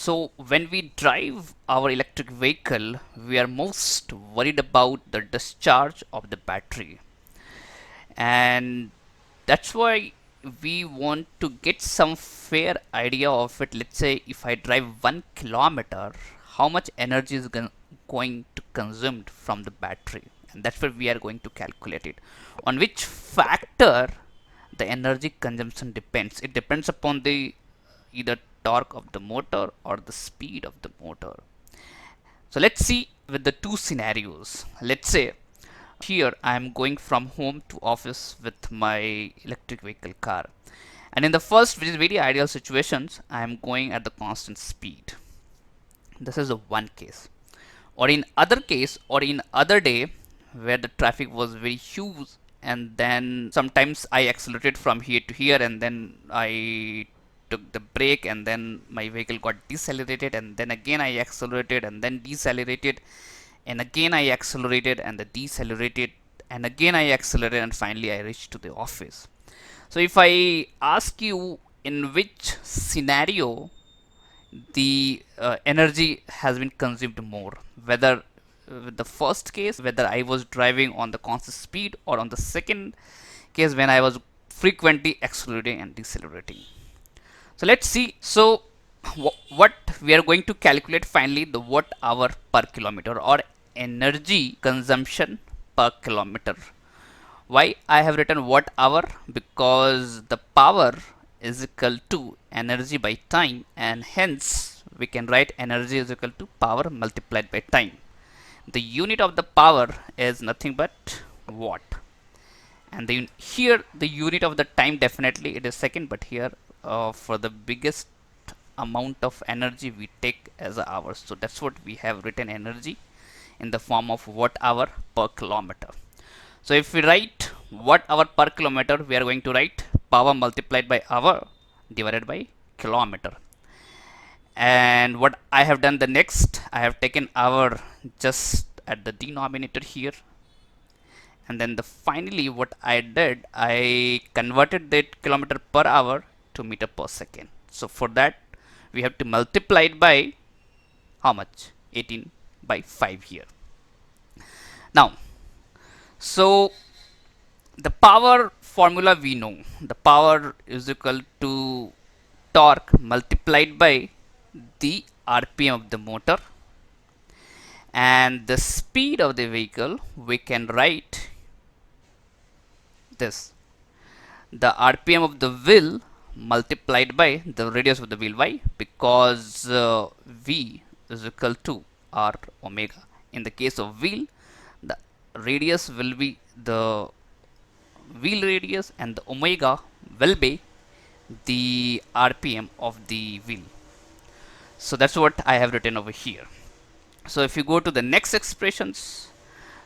So when we drive our electric vehicle, we are most worried about the discharge of the battery. And that's why we want to get some fair idea of it. Let's say if I drive 1 kilometer, how much energy is going to consumed from the battery, and that's where we are going to calculate it. On which factor the energy consumption depends? It depends upon the either torque of the motor or the speed of the motor. So let's see with the two scenarios. Let's say here I am going from home to office with my electric vehicle car, and in the first, which is very ideal situations, I am going at the constant speed. This is the one case. Or in other case, or in other day where the traffic was very huge, and then sometimes I accelerated from here to here, and then I took the brake, and then my vehicle got decelerated, and then again I accelerated and then decelerated, and again I accelerated and the decelerated, and again I accelerated, and finally I reached to the office. So if I ask you in which scenario the energy has been consumed more, whether with the first case whether I was driving on the constant speed, or on the second case when I was frequently accelerating and decelerating. So let's see. So what we are going to calculate finally, the watt hour per kilometer, or energy consumption per kilometer. Why I have written watt hour? Because the power is equal to energy by time, and hence we can write energy is equal to power multiplied by time. The unit of the power is nothing but watt, and here the unit of the time, definitely it is second, but here for the biggest amount of energy we take as hours, so that's what we have written energy in the form of watt hour per kilometer. So if we write watt hour per kilometer, we are going to write power multiplied by hour divided by kilometer. And what I have done the next, I have taken hour just at the denominator here, and then finally what I did, I converted that kilometer per hour to meter per second. So for that we have to multiply it by how much? 18 by 5 here. Now, so the power formula we know, the power is equal to torque multiplied by the RPM of the motor, and the speed of the vehicle we can write this, the RPM of the wheel multiplied by the radius of the wheel. Why? Because V is equal to R omega. In the case of wheel, the radius will be the wheel radius, and the omega will be the RPM of the wheel. So that's what I have written over here. So if you go to the next expressions,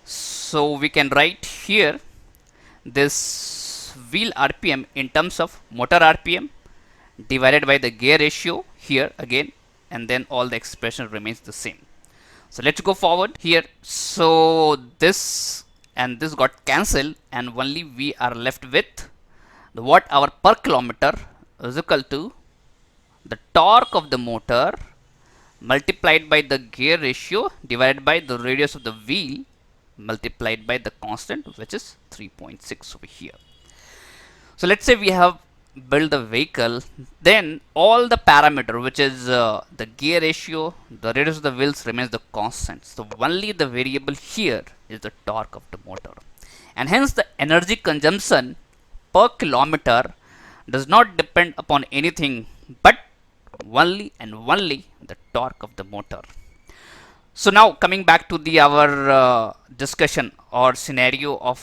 so we can write here this wheel RPM in terms of motor RPM divided by the gear ratio here again, and then all the expression remains the same. So let's go forward here. So this and this got cancelled, and only we are left with the watt hour per kilometer is equal to the torque of the motor multiplied by the gear ratio divided by the radius of the wheel multiplied by the constant, which is 3.6 over here. So let's say we have built the vehicle, then all the parameter, which is the gear ratio, the radius of the wheels, remains the constant. So only the variable here is the torque of the motor, and hence the energy consumption per kilometer does not depend upon anything but only and only the torque of the motor. So now coming back to the our discussion or scenario of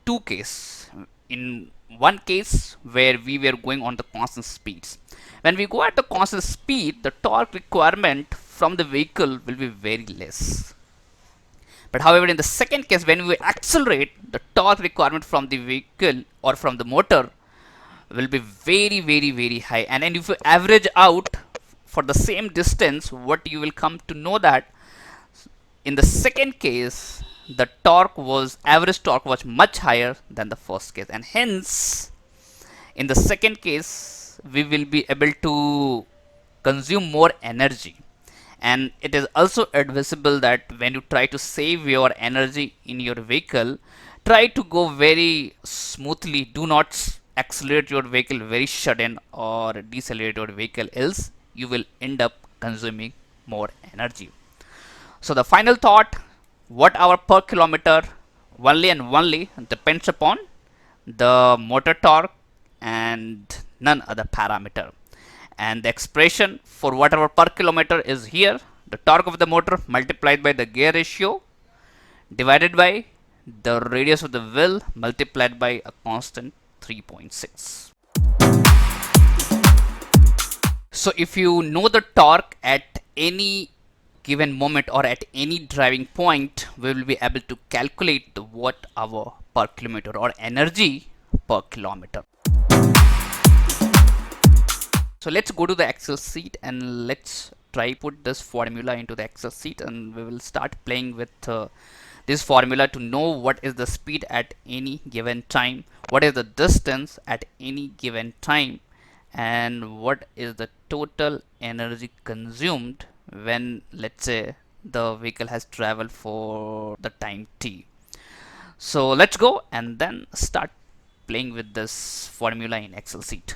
two case. In one case where we were going on the constant speeds, when we go at the constant speed, the torque requirement from the vehicle will be very less. But however, in the second case, when we accelerate, the torque requirement from the vehicle or from the motor will be very high. And then if you average out for the same distance, what you will come to know that in the second case the average torque was much higher than the first case, and hence in the second case we will be able to consume more energy. And it is also advisable that when you try to save your energy in your vehicle, try to go very smoothly. Do not accelerate your vehicle very sudden or decelerate your vehicle, else you will end up consuming more energy. So the final thought, watt hour per kilometer only and only depends upon the motor torque and none other parameter. And the expression for watt hour per kilometer is here: the torque of the motor multiplied by the gear ratio divided by the radius of the wheel multiplied by a constant 3.6. So if you know the torque at any given moment or at any driving point, we will be able to calculate the watt hour per kilometer or energy per kilometer. So let's go to the Excel sheet and let's try put this formula into the Excel sheet, and we will start playing with this formula to know what is the speed at any given time, what is the distance at any given time, and what is the total energy consumed when, let's say, the vehicle has traveled for the time t. So let's go and then start playing with this formula in Excel sheet.